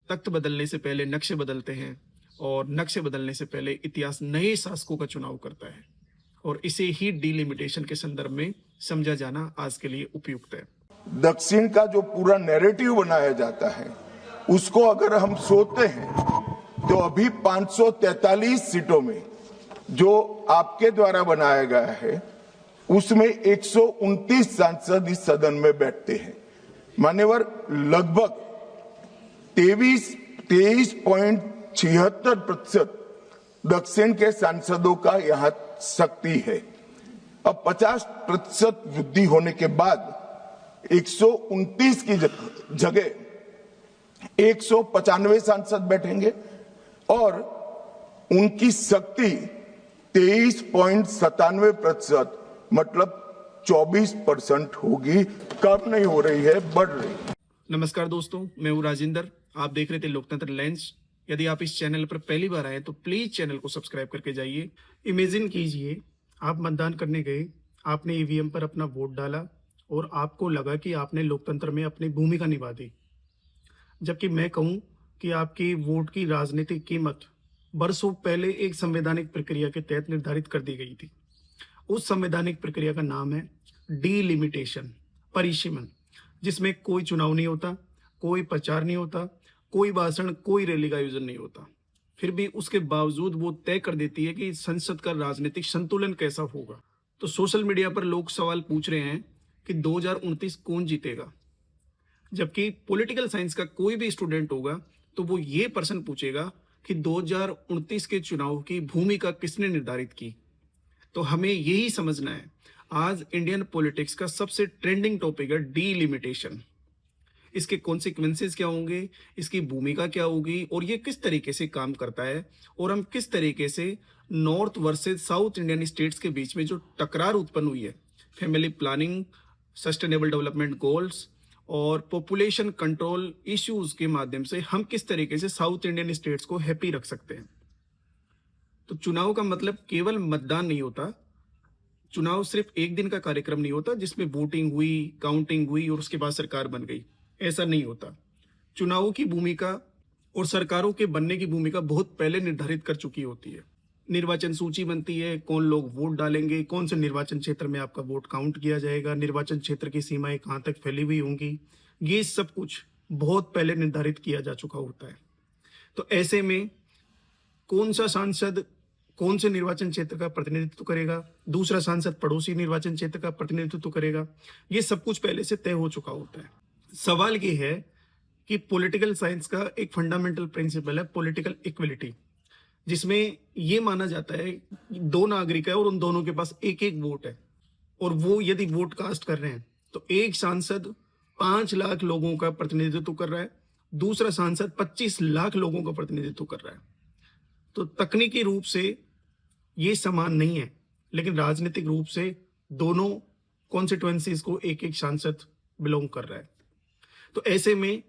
तख्त बदलने से पहले नक्शे बदलते हैं और नक्शे बदलने से पहले इतिहास नए शासकों का चुनाव करता है और इसे ही डीलिमिटेशन के संदर्भ में समझा जाना आज के लिए उपयुक्त है। दक्षिण का जो पूरा नैरेटिव बनाया जाता है उसको अगर हम सोचते हैं तो अभी 543 सीटों में जो आपके द्वारा बनाया गया है उसमें 129 सांसद इस सदन में बैठते हैं। मान्यवर, लगभग 23.76% दक्षिण के सांसदों का यहां शक्ति है। अब 50% वृद्धि होने के बाद 129 की जगह 195 सांसद बैठेंगे और उनकी शक्ति 23.97% मतलब 24% होगी। कम नहीं हो रही है, बढ़ रही है। नमस्कार दोस्तों, मैं हूँ राजेंद्र। आप देख रहे थे लोकतंत्र लेंस। यदि आप इस चैनल पर पहली बार आए तो प्लीज चैनल को सब्सक्राइब करके जाइए। इमेजिन कीजिए आप मतदान करने गए, आपने ईवीएम पर अपना वोट डाला और आपको लगा कि आपने लोकतंत्र में अपनी भूमिका निभा दी, जबकि मैं कहूं कि आपकी वोट की राजनीतिक कीमत बरसों पहले एक संवैधानिक प्रक्रिया के तहत निर्धारित कर दी गई थी। उस संवैधानिक प्रक्रिया का नाम है डीलिमिटेशन, परिसीमन, जिसमें कोई चुनाव नहीं होता, कोई प्रचार नहीं होता, कोई भाषण, कोई रैली का आयोजन नहीं होता। फिर भी उसके बावजूद वो तय कर देती है कि संसद का राजनीतिक संतुलन कैसा होगा। तो सोशल मीडिया पर लोग सवाल पूछ रहे हैं कि 2029 कौन जीतेगा, जबकि पॉलिटिकल साइंस का कोई भी स्टूडेंट होगा तो वो ये प्रश्न पूछेगा कि 2029 के चुनाव की भूमिका किसने निर्धारित की। तो हमें यही समझना है। आज इंडियन पॉलिटिक्स का सबसे ट्रेंडिंग टॉपिक है डीलिमिटेशन। इसके कॉन्सिक्वेंसेस क्या होंगे, इसकी भूमिका क्या होगी और ये किस तरीके से काम करता है, और हम किस तरीके से north versus south Indian states के बीच में जो टकरार उत्पन्न हुई है, family planning, sustainable development goals और पॉपुलेशन कंट्रोल इश्यूज के माध्यम से हम किस तरीके से साउथ इंडियन स्टेट्स को हैप्पी रख सकते हैं। तो चुनाव का मतलब केवल मतदान नहीं होता। चुनाव सिर्फ एक दिन का कार्यक्रम नहीं होता जिसमें वोटिंग हुई, काउंटिंग हुई और उसके बाद सरकार बन गई। ऐसा नहीं होता। चुनावों की भूमिका और सरकारों के बनने की भूमिका बहुत पहले निर्धारित कर चुकी होती है। निर्वाचन सूची बनती है, कौन लोग वोट डालेंगे, कौन से निर्वाचन क्षेत्र में आपका वोट काउंट किया जाएगा, निर्वाचन क्षेत्र की सीमाएं कहां तक फैली हुई होंगी, ये सब कुछ बहुत पहले निर्धारित किया जा चुका होता है। तो ऐसे में कौन सा सांसद कौन से निर्वाचन क्षेत्र का प्रतिनिधित्व करेगा, दूसरा सांसद पड़ोसी निर्वाचन क्षेत्र का प्रतिनिधित्व करेगा, ये सब कुछ पहले से तय हो चुका होता है। सवाल ये है कि पॉलिटिकल साइंस का एक फंडामेंटल प्रिंसिपल है पॉलिटिकल इक्वलिटी, जिसमें ये माना जाता है कि दो नागरिक है और उन दोनों के पास एक एक वोट है, और वो यदि वोट कास्ट कर रहे हैं तो एक सांसद 5 लाख लोगों का प्रतिनिधित्व कर रहा है, दूसरा सांसद 25 लाख लोगों का प्रतिनिधित्व कर रहा है। तो तकनीकी रूप से ये समान नहीं है, लेकिन राजनीतिक रूप से दोनों कॉन्स्टिट्यूएंसीज को एक एक सांसद बिलोंग कर रहा है। तो ऐसे में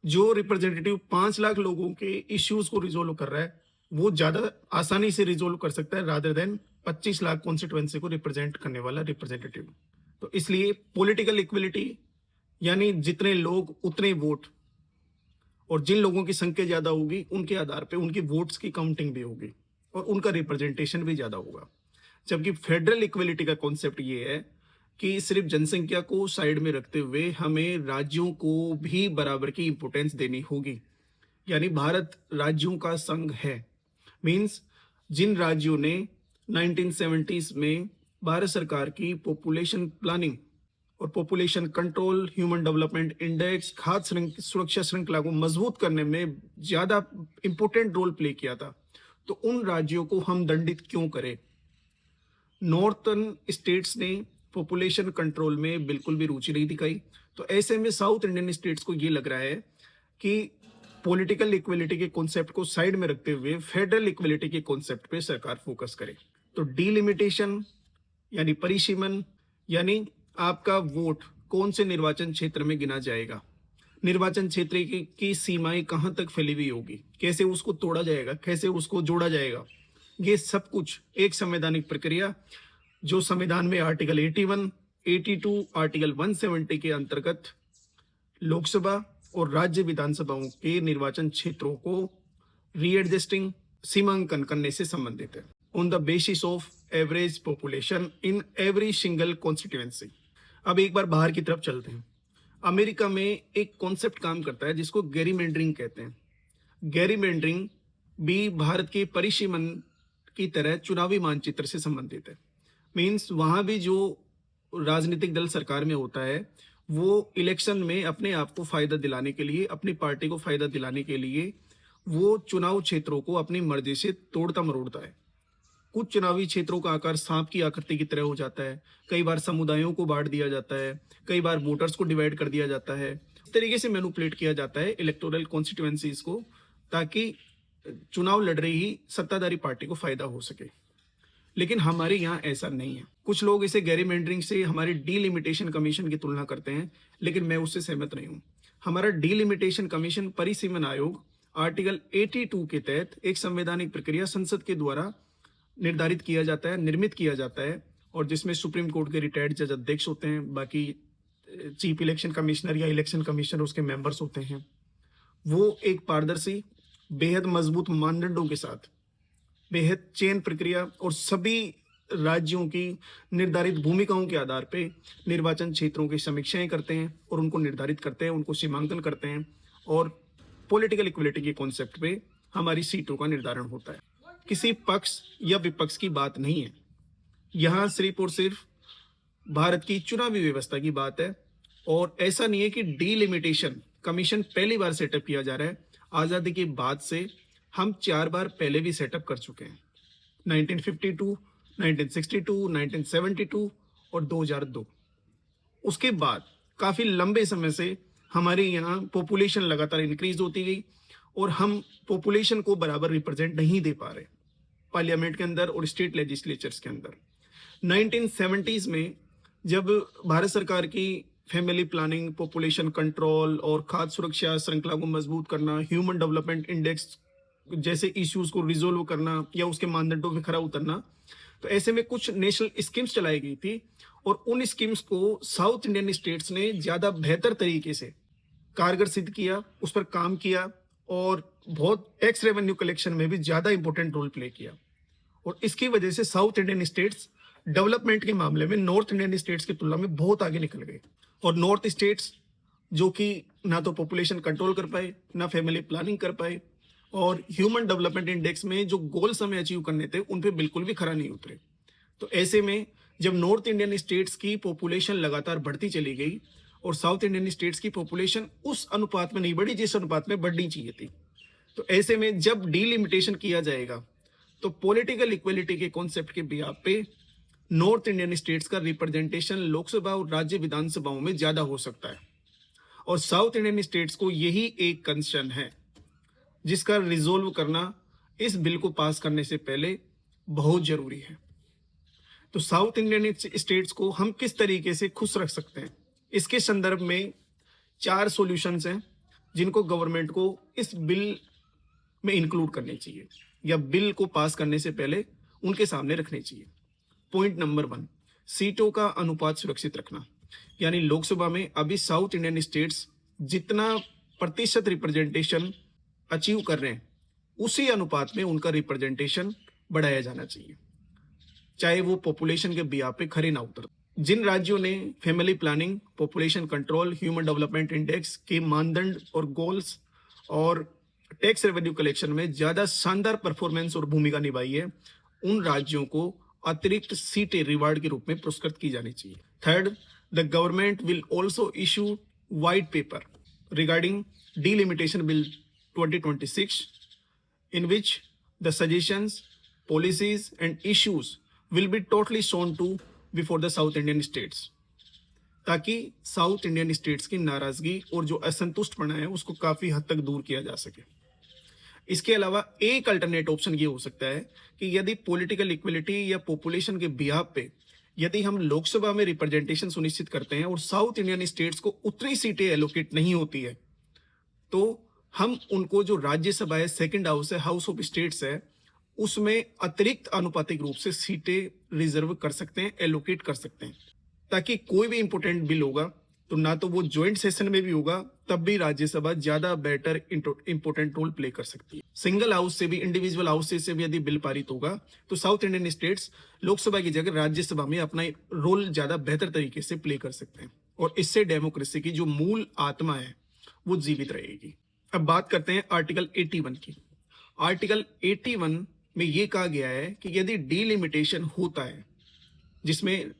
जो रिप्रेजेंटेटिव 5 लाख लोगों के इश्यूज को रिजोल्व कर रहा है वो ज्यादा आसानी से रिजोल्व कर सकता है रादर देन 25 लाख कॉन्स्टिट्यूएंसी को रिप्रेजेंट करने वाला रिप्रेजेंटेटिव। तो इसलिए पॉलिटिकल इक्वलिटी यानी जितने लोग उतने वोट, और जिन लोगों की संख्या ज्यादा होगी उनके आधार पे उनकी वोट्स की काउंटिंग भी होगी और उनका रिप्रेजेंटेशन भी ज्यादा होगा। जबकि फेडरल इक्वलिटी का कॉन्सेप्ट ये है कि सिर्फ जनसंख्या को साइड में रखते हुए हमें राज्यों को भी बराबर की इंपोर्टेंस देनी होगी। यानी भारत राज्यों का संघ है। मींस जिन राज्यों ने 1970s में भारत सरकार की पॉपुलेशन प्लानिंग और population control, human development index, खाद्य सुरक्षा श्रृंखला को मजबूत करने में ज्यादा इंपोर्टेंट रोल प्ले किया था, तो उन राज्यों को हम दंडित क्यों करें। नॉर्थर्न स्टेट्स ने पॉपुलेशन कंट्रोल में बिल्कुल भी रुचि नहीं दिखाई, तो ऐसे में साउथ इंडियन स्टेट्स को ये लग रहा है कि पॉलिटिकल इक्वलिटी के कॉन्सेप्ट को साइड में रखते हुए फेडरल इक्वलिटी के कॉन्सेप्ट पे सरकार फोकस करे। तो डीलिमिटेशन यानी परिसीमन, यानी आपका वोट कौन से निर्वाचन क्षेत्र में गिना जाएगा, निर्वाचन क्षेत्र की सीमाएं कहां तक फैली हुई होगी, कैसे उसको तोड़ा जाएगा, कैसे उसको जोड़ा जाएगा, ये सब कुछ एक संवैधानिक प्रक्रिया जो संविधान में आर्टिकल 81, 82, आर्टिकल 170 के अंतर्गत लोकसभा और राज्य विधानसभाओं के निर्वाचन क्षेत्रों को रीएडजस्टिंग सीमांकन करने से संबंधित है on the basis of average population in every single constituency. अब एक बार बाहर की तरफ चलते हैं। अमेरिका में एक कॉन्सेप्ट काम करता है जिसको गेरीमेंडरिंग कहते हैं। गेरीमेंडरिंग भी भारत के परिसीमन की तरह चुनावी मानचित्र से संबंधित है। मीन्स वहां भी जो राजनीतिक दल सरकार में होता है वो इलेक्शन में अपने आप को फायदा दिलाने के लिए, अपनी पार्टी को फायदा दिलाने के लिए वो चुनाव क्षेत्रों को अपनी मर्जी से तोड़ता मरोड़ता है। कुछ चुनावी क्षेत्रों का आकार सांप की आकृति की तरह हो जाता है, कई बार समुदायों को बांट दिया जाता है, कई बार वोटर्स को डिवाइड कर दिया जाता है। इस तरीके से मैनिपुलेट किया जाता है इलेक्टोरल कॉन्स्टिट्यूएंसीज को, ताकि चुनाव लड़ रही सत्ताधारी पार्टी को फायदा हो सके। लेकिन हमारे यहाँ ऐसा नहीं है। कुछ लोग इसे गेरीमेंडरिंग से हमारी डीलिमिटेशन कमीशन की तुलना करते हैं, लेकिन मैं उससे सहमत नहीं हूँ। हमारा डीलिमिटेशन कमीशन परिसीमन आयोग आर्टिकल 82 के तहत एक संवैधानिक प्रक्रिया संसद के द्वारा निर्धारित किया जाता है, निर्मित किया जाता है, और जिसमें सुप्रीम कोर्ट के रिटायर्ड जज अध्यक्ष होते हैं, बाकी चीफ इलेक्शन कमिश्नर या इलेक्शन कमिश्नर उसके मेंबर्स होते हैं। वो एक पारदर्शी, बेहद मजबूत मानदंडों के साथ, बेहद चयन प्रक्रिया और सभी राज्यों की निर्धारित भूमिकाओं के आधार पे निर्वाचन क्षेत्रों की समीक्षाएं करते हैं और उनको निर्धारित करते हैं, उनको सीमांकन करते हैं, और पॉलिटिकल इक्वलिटी के कॉन्सेप्ट पे हमारी सीटों का निर्धारण होता है। किसी पक्ष या विपक्ष की बात नहीं है, यहाँ सिर्फ और सिर्फ भारत की चुनावी व्यवस्था की बात है। और ऐसा नहीं है कि डीलिमिटेशन कमीशन पहली बार सेटअप किया जा रहा है। आज़ादी के बाद से हम 4 बार पहले भी सेटअप कर चुके हैं, 1952, 1962, 1972 और 2002। उसके बाद काफ़ी लंबे समय से हमारे यहाँ पॉपुलेशन लगातार इंक्रीज होती गई और हम पॉपुलेशन को बराबर रिप्रेजेंट नहीं दे पा रहे पार्लियामेंट के अंदर और स्टेट लेजिस्लेचर्स के अंदर। 1970s में जब भारत सरकार की फैमिली प्लानिंग, पॉपुलेशन कंट्रोल और खाद्य सुरक्षा श्रृंखला को मजबूत करना, ह्यूमन डेवलपमेंट इंडेक्स जैसे इश्यूज को रिजोल्व करना या उसके मानदंडों पे खरा उतरना, तो ऐसे में कुछ नेशनल स्कीम्स चलाई गई थी और उन स्कीम्स को साउथ इंडियन स्टेट्स ने ज्यादा बेहतर तरीके से कारगर सिद्ध किया, उस पर काम किया और बहुत टैक्स रेवेन्यू कलेक्शन में भी ज्यादा इंपॉर्टेंट रोल प्ले किया। और इसकी वजह से साउथ इंडियन स्टेट्स डेवलपमेंट के मामले में नॉर्थ इंडियन स्टेट्स की तुलना में बहुत आगे निकल गए। और नॉर्थ स्टेट्स जो कि ना तो पॉपुलेशन कंट्रोल कर पाए, ना फैमिली प्लानिंग कर पाए, और ह्यूमन डेवलपमेंट इंडेक्स में जो गोल्स हमें अचीव करने थे उन पे बिल्कुल भी खरा नहीं उतरे। तो ऐसे में जब नॉर्थ इंडियन स्टेट्स की पॉपुलेशन लगातार बढ़ती चली गई और साउथ इंडियन स्टेट्स की पॉपुलेशन उस अनुपात में नहीं बढ़ी जिस अनुपात में बढ़नी चाहिए थी, तो ऐसे में जब डीलिमिटेशन किया जाएगा तो पॉलिटिकल इक्वलिटी के कॉन्सेप्ट के बिहाफ पे नॉर्थ इंडियन स्टेट्स का रिप्रेजेंटेशन लोकसभा और राज्य विधानसभाओं में ज्यादा हो सकता है। और साउथ इंडियन स्टेट्स को यही एक कंसर्न है जिसका रिजोल्व करना इस बिल को पास करने से पहले बहुत जरूरी है। तो साउथ इंडियन स्टेट्स को हम किस तरीके से खुश रख सकते हैं, इसके संदर्भ में 4 सॉल्यूशंस हैं जिनको गवर्नमेंट को इस बिल में इंक्लूड करने चाहिए या बिल को पास करने से पहले उनके सामने रखने चाहिए। पॉइंट नंबर 1, सीटों का अनुपात सुरक्षित रखना। यानी लोकसभा में अभी साउथ इंडियन स्टेट्स जितना प्रतिशत रिप्रेजेंटेशन अचीव कर रहे हैं उसी अनुपात में उनका रिप्रेजेंटेशन बढ़ाया जाना चाहिए, चाहे वो पॉपुलेशन के बिहाफ पे खरे ना उतर। जिन राज्यों ने family planning, population control, human development index के मानदंड और गोल्स और टैक्स रेवेन्यू कलेक्शन में ज्यादा शानदार परफॉर्मेंस और भूमिका निभाई है, उन राज्यों को अतिरिक्त सीटें रिवार्ड के रूप में पुरस्कृत की जानी चाहिए। Third, the government will also issue white paper regarding delimitation bill 2026 in which the suggestions, policies and issues will be totally shown to before the South Indian states, ताकि साउथ इंडियन स्टेट्स की नाराजगी और जो असंतुष्टपना है उसको काफी हद तक दूर किया जा सके। इसके अलावा एक अल्टरनेट ऑप्शन ये हो सकता है कि यदि पॉलिटिकल इक्वलिटी या पॉपुलेशन के बिहाफ पे यदि हम लोकसभा में रिप्रेजेंटेशन सुनिश्चित करते हैं और साउथ इंडियन स्टेट्स को उतनी सीटें एलोकेट नहीं होती है, तो हम उनको जो राज्यसभा है, सेकंड हाउस है, हाउस ऑफ स्टेट्स है, उसमें अतिरिक्त अनुपातिक रूप से सीटें रिजर्व कर सकते हैं, एलोकेट कर सकते हैं, ताकि कोई भी इंपॉर्टेंट बिल होगा तो ना तो वो ज्वाइंट सेशन में भी होगा, तब भी राज्यसभा ज्यादा बेटर इंपॉर्टेंट रोल प्ले कर सकती है। सिंगल हाउस से भी, इंडिविजुअल हाउस से भी यदि बिल पारित होगा तो साउथ इंडियन स्टेट्स लोकसभा की जगह राज्यसभा में अपना रोल ज्यादा बेहतर तरीके से प्ले कर सकते हैं, और इससे डेमोक्रेसी की जो मूल आत्मा है वो जीवित रहेगी। अब बात करते हैं आर्टिकल 81 की। आर्टिकल 81 में ये कहा गया है कि यदि डीलिमिटेशन होता है, जिसमें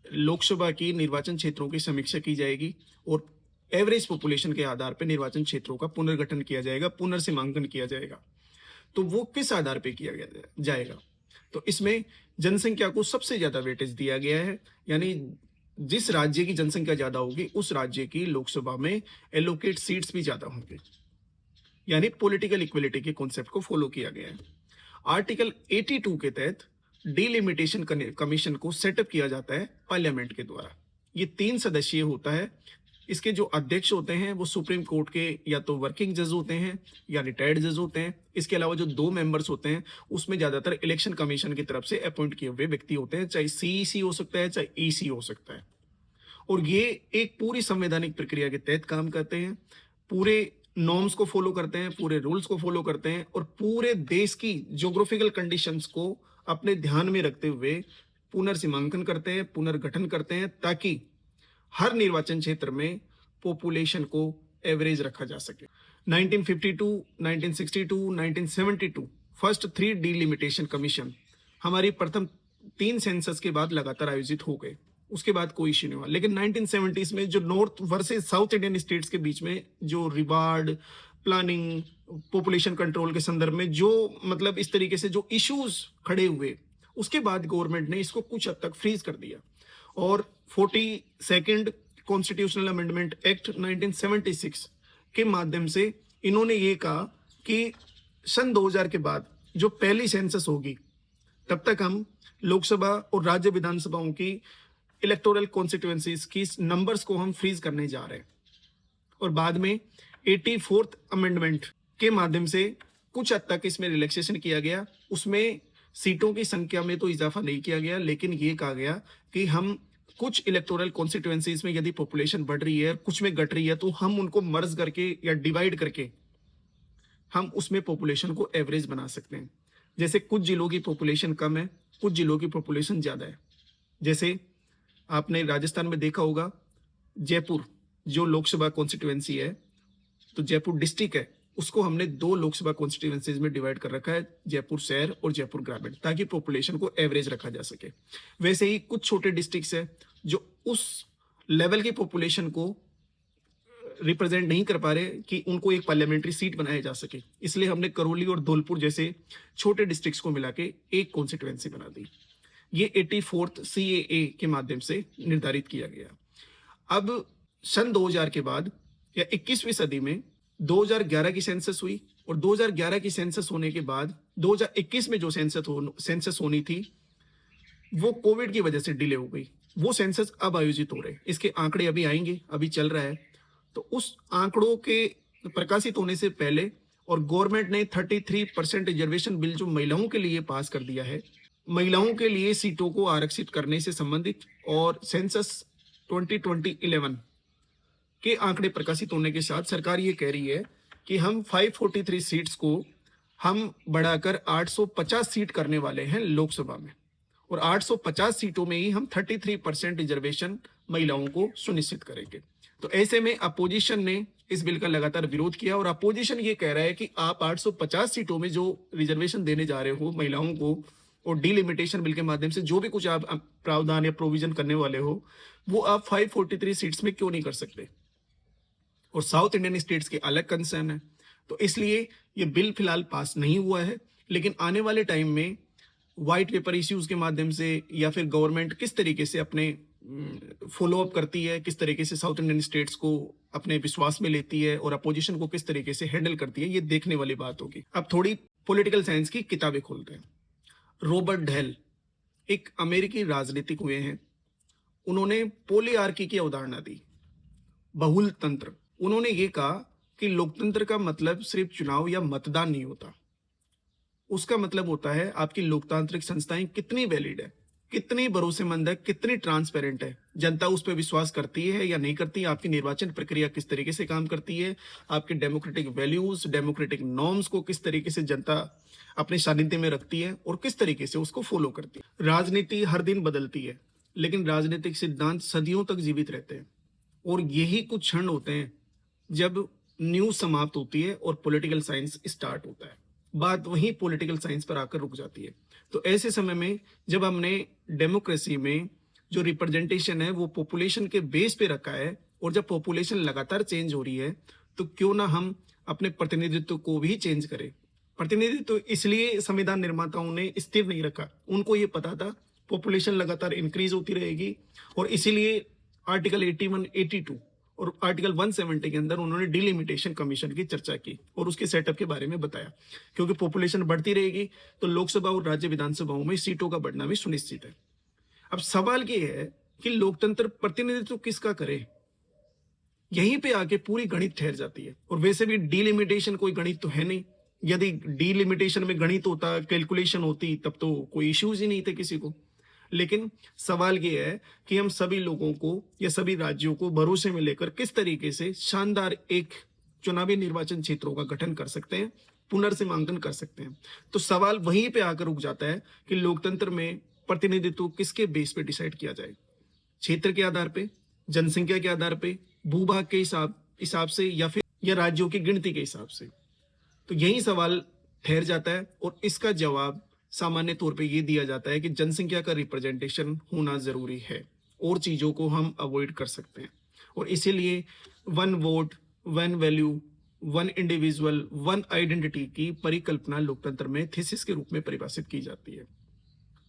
लोकसभा की निर्वाचन क्षेत्रों की समीक्षा की जाएगी और एवरेज पॉपुलेशन के आधार पर निर्वाचन क्षेत्रों का पुनर्गठन किया जाएगा, पुनर्सीमांकन किया जाएगा, तो वो किस आधार पर किया जाएगा? तो इसमें जनसंख्या को सबसे ज्यादा वेटेज दिया गया है, यानी जिस राज्य की जनसंख्या ज्यादा होगी उस राज्य की लोकसभा में एलोकेट सीट्स भी ज्यादा होंगे, यानी पॉलिटिकल इक्वलिटी के कॉन्सेप्ट को फॉलो किया गया है। आर्टिकल 82 के तहत डीलिमिटेशन कमीशन को सेटअप किया जाता है पार्लियामेंट के द्वारा। ये 3 सदस्यीय होता है। इसके जो अध्यक्ष होते हैं वो सुप्रीम कोर्ट के या तो वर्किंग जज होते हैं या रिटायर्ड जज होते हैं। इसके अलावा जो 2 मेंबर्स होते हैं उसमें ज्यादातर इलेक्शन कमीशन की तरफ से अपॉइंट किए हुए व्यक्ति होते हैं, चाहे सीईसी हो सकता है चाहे ईसी हो सकता है, और ये एक पूरी संवैधानिक प्रक्रिया के तहत काम करते हैं, पूरे नॉर्म्स को फॉलो करते हैं, पूरे रूल्स को फॉलो करते हैं, और पूरे देश की ज्योग्राफिकल कंडीशंस को अपने ध्यान में रखते हुए पुनर्सीमांकन करते हैं, पुनर्गठन करते हैं, ताकि हर निर्वाचन क्षेत्र में पॉपुलेशन को एवरेज रखा जा सके। 1952, 1962, 1972 फर्स्ट 3 डीलिमिटेशन कमीशन हमारी प्रथम 3 सेंसस के बाद लगातार आयोजित हो गए, उसके बाद कोई इश्यू नहीं हुआ। लेकिन 1970s में जो north versus south Indian states के बीच में जो रिवार्ड प्लानिंग, पॉपुलेशन कंट्रोल के संदर्भ में जो मतलब इस तरीके से जो इश्यूज खड़े हुए, उसके बाद गवर्नमेंट ने इसको कुछ हद तक फ्रीज कर दिया, और 42nd कॉन्स्टिट्यूशनल अमेंडमेंट एक्ट 1976 के माध्यम से इन्होंने ये कहा कि सन 2000 के बाद जो पहली सेंसस होगी तब तक हम लोकसभा और राज्य विधानसभाओं की इलेक्टोरल कॉन्स्टिट्यूएंसीज की नंबर्स को हम फ्रीज करने जा रहे हैं। और बाद में 84th अमेंडमेंट के माध्यम से कुछ हद तक इसमें रिलैक्सेशन किया गया। उसमें सीटों की संख्या में तो इजाफा नहीं किया गया, लेकिन ये कहा गया कि हम कुछ इलेक्टोरल कॉन्स्टिट्यूएंसीज में यदि पॉपुलेशन बढ़ रही है, कुछ में घट रही है, तो हम उनको मर्ज करके या डिवाइड करके हम उसमें पॉपुलेशन को एवरेज बना सकते हैं। जैसे कुछ जिलों की पॉपुलेशन कम है, कुछ जिलों की पॉपुलेशन ज्यादा है। जैसे आपने राजस्थान में देखा होगा, जयपुर जो लोकसभा कॉन्स्टिट्यूएंसी है, तो जयपुर डिस्ट्रिक्ट है, उसको हमने 2 लोकसभा कॉन्स्टिट्यूएंसीज में डिवाइड कर रखा है, जयपुर शहर और जयपुर ग्रामीण, ताकि पॉपुलेशन को एवरेज रखा जा सके। वैसे ही कुछ छोटे डिस्ट्रिक्ट्स है जो उस लेवल की पॉपुलेशन को रिप्रेजेंट नहीं कर पा रहे कि उनको एक पार्लियामेंट्री सीट बनाया जा सके, इसलिए हमने करौली और धौलपुर जैसे छोटे डिस्ट्रिक्ट्स को मिला के एक कॉन्स्टिट्यूएंसी बना दी। ये 84th CAA के माध्यम से निर्धारित किया गया। अब सन 2000 के बाद या 21वीं सदी में 2011 की सेंसस हुई, और 2011 की सेंसस होने के बाद 2021 में जो सेंसस होनी थी वो कोविड की वजह से डिले हो गई। वो सेंसस अब आयोजित हो रहे हैं, इसके आंकड़े अभी आएंगे, अभी चल रहा है। तो उस आंकड़ों के प्रकाशित होने से पहले, और गवर्नमेंट ने 33% रिजर्वेशन बिल जो महिलाओं के लिए पास कर दिया है, महिलाओं के लिए सीटों को आरक्षित करने से संबंधित, और सेंसस 2011 के आंकड़े प्रकाशित होने के साथ सरकार ये कह रही है कि हम 543 सीट्स को हम बढ़ाकर 850 सीट करने वाले हैं लोकसभा में, और 850 सीटों में ही हम 33% रिजर्वेशन महिलाओं को सुनिश्चित करेंगे। तो ऐसे में अपोजिशन ने इस बिल का लगातार विरोध किया, और अपोजिशन ये कह रहा है कि आप 850 सीटों में जो रिजर्वेशन देने जा रहे हो महिलाओं को, और डीलिमिटेशन बिल के माध्यम से जो भी कुछ आप प्रावधान या प्रोविजन करने वाले हो, वो आप 543 सीट्स में क्यों नहीं कर सकते? और साउथ इंडियन स्टेट्स के अलग कंसर्न है, तो इसलिए ये बिल फिलहाल पास नहीं हुआ है। लेकिन आने वाले टाइम में व्हाइट पेपर इश्यूज के माध्यम से, या फिर गवर्नमेंट किस तरीके से अपने फॉलो अप करती है, किस तरीके से साउथ इंडियन स्टेट्स को अपने विश्वास में लेती है, और अपोजिशन को किस तरीके से हैंडल करती है, ये देखने वाली बात होगी। अब थोड़ी पॉलिटिकल साइंस की किताबें खोलते हैं। रॉबर्ट हेल एक अमेरिकी राजनीतिक हुए हैं, उन्होंने पॉलीआर्की की अवधारणा दी, बहुल तंत्र। उन्होंने ये कहा कि लोकतंत्र का मतलब सिर्फ चुनाव या मतदान नहीं होता, उसका मतलब होता है आपकी लोकतांत्रिक संस्थाएं कितनी वैलिड है, कितनी भरोसेमंद है, कितनी ट्रांसपेरेंट है, जनता उस पर विश्वास करती है या नहीं करती, आपकी निर्वाचन प्रक्रिया किस तरीके से काम करती है, आपके डेमोक्रेटिक वैल्यूज, डेमोक्रेटिक नॉर्म्स को किस तरीके से जनता अपने सानिध्य में रखती है और किस तरीके से उसको फॉलो करती है। राजनीति हर दिन बदलती है, लेकिन राजनीतिक सिद्धांत सदियों तक जीवित रहते हैं और यही कुछ क्षण होते हैं जब न्यूज समाप्त होती है और पॉलिटिकल साइंस स्टार्ट होता है। बात वहीं पॉलिटिकल साइंस पर आकर रुक जाती है। तो ऐसे समय में जब हमने डेमोक्रेसी में जो रिप्रेजेंटेशन है वो पॉपुलेशन के बेस पे रखा है और जब पॉपुलेशन लगातार चेंज हो रही है तो क्यों ना हम अपने प्रतिनिधित्व को भी चेंज करें। प्रतिनिधित्व इसलिए संविधान निर्माताओं ने स्थिर नहीं रखा, उनको ये पता था पॉपुलेशन लगातार इंक्रीज होती रहेगी और इसीलिए आर्टिकल 81, 82 और आर्टिकल 170 के अंदर उन्होंने डिलिमिटेशन कमीशन की चर्चा की और उसके सेटअप के बारे में बताया। क्योंकि पॉपुलेशन बढ़ती रहेगी तो लोकसभा और राज्य विधानसभाओं में सीटों का बढ़ना भी सुनिश्चित है। अब सवाल ये है कि लोकतंत्र प्रतिनिधित्व किसका करे, यहीं पे आके पूरी गणित ठहर जाती है। और वैसे भी डिलिमिटेशन कोई गणित तो है नहीं, यदि डिलिमिटेशन में गणित होता, कैलकुलेशन होती, तब तो कोई इश्यूज ही नहीं थे किसी को। लेकिन सवाल ये है कि हम सभी लोगों को या सभी राज्यों को भरोसे में लेकर किस तरीके से शानदार एक चुनावी निर्वाचन क्षेत्रों का गठन कर सकते हैं, पुनर्सीमांकन कर सकते हैं। तो सवाल वहीं पे आकर रुक जाता है कि लोकतंत्र में प्रतिनिधित्व किसके बेस पे डिसाइड किया जाए, क्षेत्र के आधार पे, जनसंख्या के आधार पे, भूभाग के हिसाब से या फिर या राज्यों की गिनती के हिसाब से। तो यही सवाल ठहर जाता है और इसका जवाब सामान्य तौर पे ये दिया जाता है कि जनसंख्या का रिप्रेजेंटेशन होना जरूरी है और चीजों को हम अवॉइड कर सकते हैं। और इसीलिए one vote, one value, one individual, one identity की परिकल्पना लोकतंत्र में थीसिस के रूप में परिभाषित की जाती है।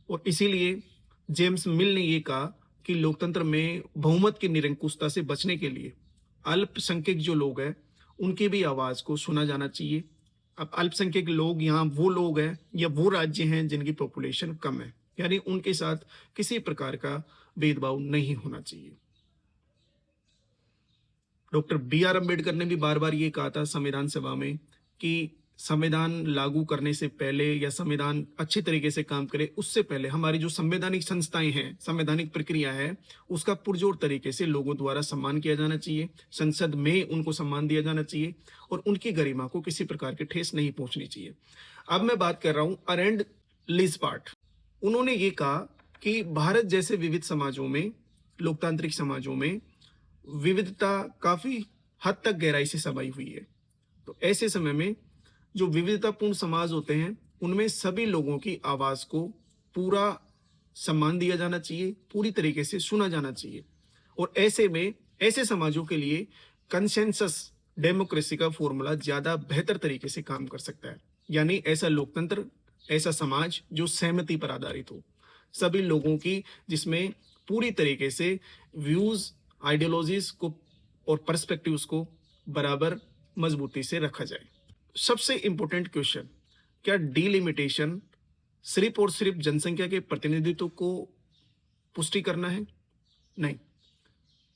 और इसीलिए जेम्स मिल ने यह कहा कि लोकतंत्र में बहुमत की निरंकुशता से बचने के लिए अल्पसंख्यक जो लोग हैं उनकी भी आवाज को सुना जाना चाहिए। अब अल्पसंख्यक लोग यहाँ वो लोग हैं या वो राज्य हैं जिनकी पॉपुलेशन कम है, यानी उनके साथ किसी प्रकार का भेदभाव नहीं होना चाहिए। Doctor B R. अम्बेडकर ने भी बार बार ये कहा था संविधान सभा में कि संविधान लागू करने से पहले या संविधान अच्छे तरीके से काम करे उससे पहले हमारी जो संवैधानिक संस्थाएं हैं, संवैधानिक प्रक्रिया है, उसका पुरजोर तरीके से लोगों द्वारा सम्मान किया जाना चाहिए, संसद में उनको सम्मान दिया जाना चाहिए और उनकी गरिमा को किसी प्रकार की ठेस नहीं पहुंचनी चाहिए। अब मैं बात कर रहा हूं अरेंड लिस्पार्ट। उन्होंने ये कहा कि भारत जैसे विविध समाजों में, लोकतांत्रिक समाजों में विविधता काफी हद तक गहराई से समाई हुई है। तो ऐसे समय में जो विविधतापूर्ण समाज होते हैं उनमें सभी लोगों की आवाज को पूरा सम्मान दिया जाना चाहिए, पूरी तरीके से सुना जाना चाहिए। और ऐसे में ऐसे समाजों के लिए कंसेंसस डेमोक्रेसी का फॉर्मूला ज्यादा बेहतर तरीके से काम कर सकता है। यानी ऐसा लोकतंत्र, ऐसा समाज जो सहमति पर आधारित हो, सभी लोगों की, जिसमें पूरी तरीके से व्यूज, आइडियोलॉजीज को और पर्सपेक्टिव्स को बराबर मजबूती से रखा जाए। सबसे इंपॉर्टेंट क्वेश्चन, क्या डिलिमिटेशन सिर्फ और सिर्फ जनसंख्या के प्रतिनिधित्व को पुष्टि करना है? नहीं।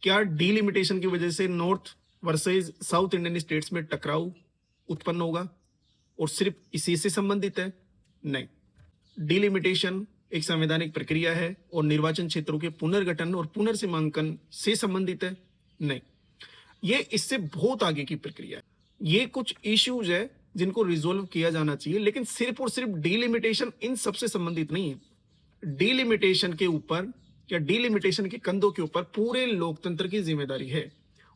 क्या डिलिमिटेशन की वजह से north versus south Indian states में टकराव उत्पन्न होगा और सिर्फ इसी से संबंधित है? नहीं। डिलिमिटेशन एक संवैधानिक प्रक्रिया है और निर्वाचन क्षेत्रों के पुनर्गठन और पुनर्सीमांकन से संबंधित है? नहीं। ये इससे बहुत आगे की प्रक्रिया है। ये कुछ इश्यूज है जिनको रिजोल्व किया जाना चाहिए, लेकिन सिर्फ और सिर्फ डिलिमिटेशन इन सबसे संबंधित नहीं है। डिलिमिटेशन के ऊपर या डिलिमिटेशन के कंधों के ऊपर पूरे लोकतंत्र की जिम्मेदारी है।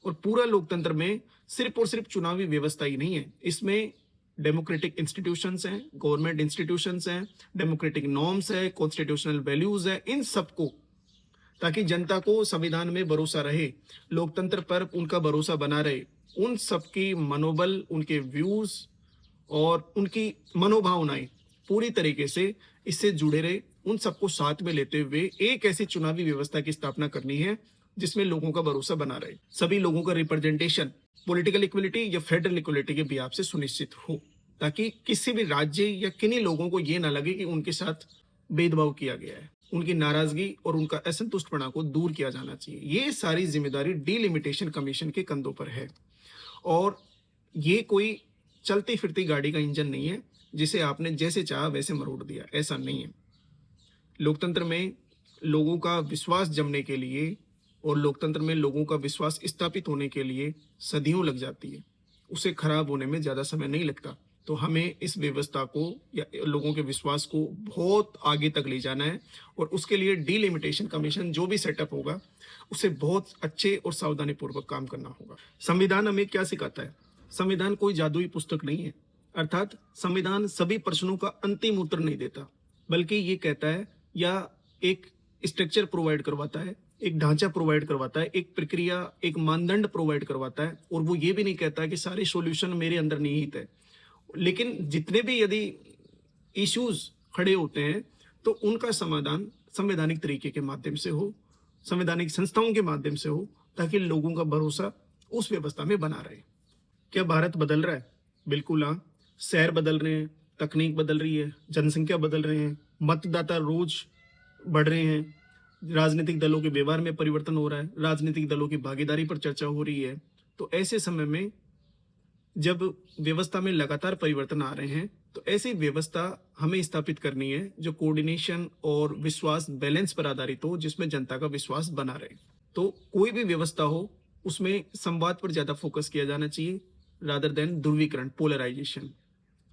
और पूरा लोकतंत्र में सिर्फ और सिर्फ चुनावी व्यवस्था ही नहीं है, इसमें डेमोक्रेटिक इंस्टीट्यूशंस हैं, गवर्नमेंट इंस्टीट्यूशंस हैं, डेमोक्रेटिक नॉर्म्स है, कॉन्स्टिट्यूशनल वैल्यूज है, इन सबको, ताकि जनता को संविधान में भरोसा रहे, लोकतंत्र पर उनका भरोसा बना रहे, उन सबकी मनोबल, उनके व्यूज और उनकी मनोभावनाएं पूरी तरीके से इससे जुड़े रहे, उन सबको साथ में लेते हुए एक ऐसी चुनावी व्यवस्था की स्थापना करनी है जिसमें लोगों का भरोसा बना रहे, सभी लोगों का रिप्रेजेंटेशन पॉलिटिकल इक्वलिटी या फेडरल इक्वलिटी के बिहाफ से सुनिश्चित हो, ताकि किसी भी राज्य या किन्हीं लोगों को ये ना लगे कि उनके साथ भेदभाव किया गया है। उनकी नाराजगी और उनका असंतुष्टपना को दूर किया जाना चाहिए। ये सारी जिम्मेदारी डिलिमिटेशन कमीशन के कंधों पर है और ये कोई चलती फिरती गाड़ी का इंजन नहीं है जिसे आपने जैसे चाहा वैसे मरोड़ दिया, ऐसा नहीं है। लोकतंत्र में लोगों का विश्वास जमने के लिए और लोकतंत्र में लोगों का विश्वास स्थापित होने के लिए सदियों लग जाती है। उसे खराब होने में ज़्यादा समय नहीं लगता। तो हमें इस व्यवस्था को या लोगों के विश्वास को बहुत आगे तक ले जाना है और उसके लिए डीलिमिटेशन कमीशन जो भी सेटअप होगा उसे बहुत अच्छे और सावधानी पूर्वक काम करना होगा। संविधान हमें क्या सिखाता है? संविधान कोई जादुई पुस्तक नहीं है। अर्थात संविधान सभी प्रश्नों का अंतिम उत्तर नहीं देता, बल्कि ये कहता है या एक स्ट्रक्चर प्रोवाइड करवाता है, एक ढांचा प्रोवाइड करवाता है, एक प्रक्रिया, एक मानदंड प्रोवाइड करवाता है। और वो ये भी नहीं कहता कि सारे सॉल्यूशन मेरे अंदर निहित है। लेकिन जितने भी यदि इश्यूज खड़े होते हैं तो उनका समाधान संवैधानिक तरीके के माध्यम से हो, संवैधानिक संस्थाओं के माध्यम से हो, ताकि लोगों का भरोसा उस व्यवस्था में बना रहे। क्या भारत बदल रहा है? बिल्कुल हाँ। शहर बदल रहे हैं, तकनीक बदल रही है, जनसंख्या बदल रहे हैं, मतदाता रोज बढ़ रहे हैं, राजनीतिक दलों के व्यवहार में परिवर्तन हो रहा है, राजनीतिक दलों की भागीदारी पर चर्चा हो रही है। तो ऐसे समय में जब व्यवस्था में लगातार परिवर्तन आ रहे हैं तो ऐसी व्यवस्था हमें स्थापित करनी है जो कोऑर्डिनेशन और विश्वास बैलेंस पर आधारित हो, जिसमें जनता का विश्वास बना रहे। तो कोई भी व्यवस्था हो उसमें संवाद पर ज्यादा फोकस किया जाना चाहिए रादर देन ध्रुवीकरण, पोलराइजेशन।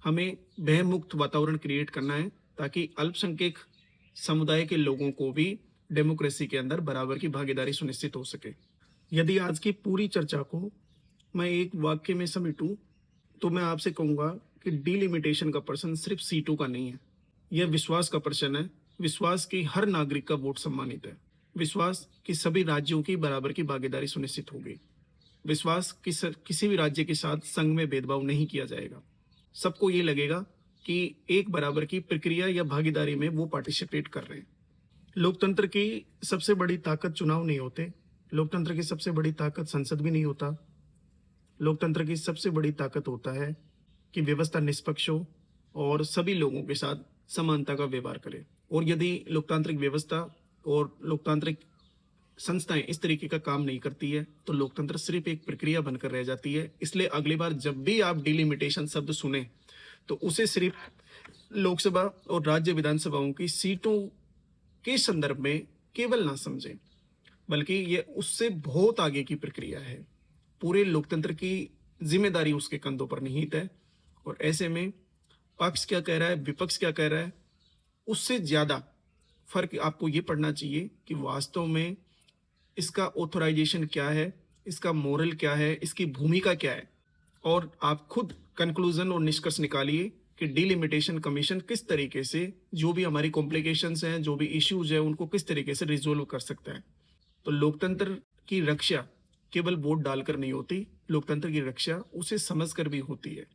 हमें भयमुक्त वातावरण क्रिएट करना है ताकि अल्पसंख्यक समुदाय के लोगों को भी डेमोक्रेसी के अंदर बराबर की भागीदारी सुनिश्चित हो सके। यदि आज की पूरी चर्चा को मैं एक वाक्य में समेटूं तो मैं आपसे कहूंगा कि डीलिमिटेशन का प्रश्न सिर्फ सीटों का नहीं है, यह विश्वास का प्रश्न है। विश्वास की हर नागरिक का वोट सम्मानित है, विश्वास कि सभी राज्यों की बराबर की भागीदारी सुनिश्चित होगी, विश्वास कि किसी भी राज्य के साथ संघ में भेदभाव नहीं किया जाएगा, सबको ये लगेगा कि एक बराबर की प्रक्रिया या भागीदारी में वो पार्टिसिपेट कर रहे हैं। लोकतंत्र की सबसे बड़ी ताकत चुनाव नहीं होते, लोकतंत्र की सबसे बड़ी ताकत संसद भी नहीं होता। लोकतंत्र की सबसे बड़ी ताकत होता है कि व्यवस्था निष्पक्ष हो और सभी लोगों के साथ समानता का व्यवहार करे। और यदि लोकतांत्रिक व्यवस्था और लोकतांत्रिक संस्थाएं इस तरीके का काम नहीं करती है तो लोकतंत्र सिर्फ एक प्रक्रिया बनकर रह जाती है। इसलिए अगली बार जब भी आप डिलिमिटेशन शब्द सुने तो उसे सिर्फ लोकसभा और राज्य विधानसभाओं की सीटों के संदर्भ में केवल ना समझें, बल्कि ये उससे बहुत आगे की प्रक्रिया है। पूरे लोकतंत्र की जिम्मेदारी उसके कंधों पर निहित है और ऐसे में पक्ष क्या कह रहा है, विपक्ष क्या कह रहा है, उससे ज्यादा फर्क आपको ये पड़ना चाहिए कि वास्तव में इसका ऑथराइजेशन क्या है, इसका मोरल क्या है, इसकी भूमिका क्या है। और आप खुद कंक्लूजन और निष्कर्ष निकालिए कि डिलिमिटेशन कमीशन किस तरीके से जो भी हमारी कॉम्प्लिकेशंस हैं, जो भी इश्यूज हैं, उनको किस तरीके से रिजोल्व कर सकता है। तो लोकतंत्र की रक्षा केवल वोट डालकर नहीं होती, लोकतंत्र की रक्षा उसे समझकर भी होती है।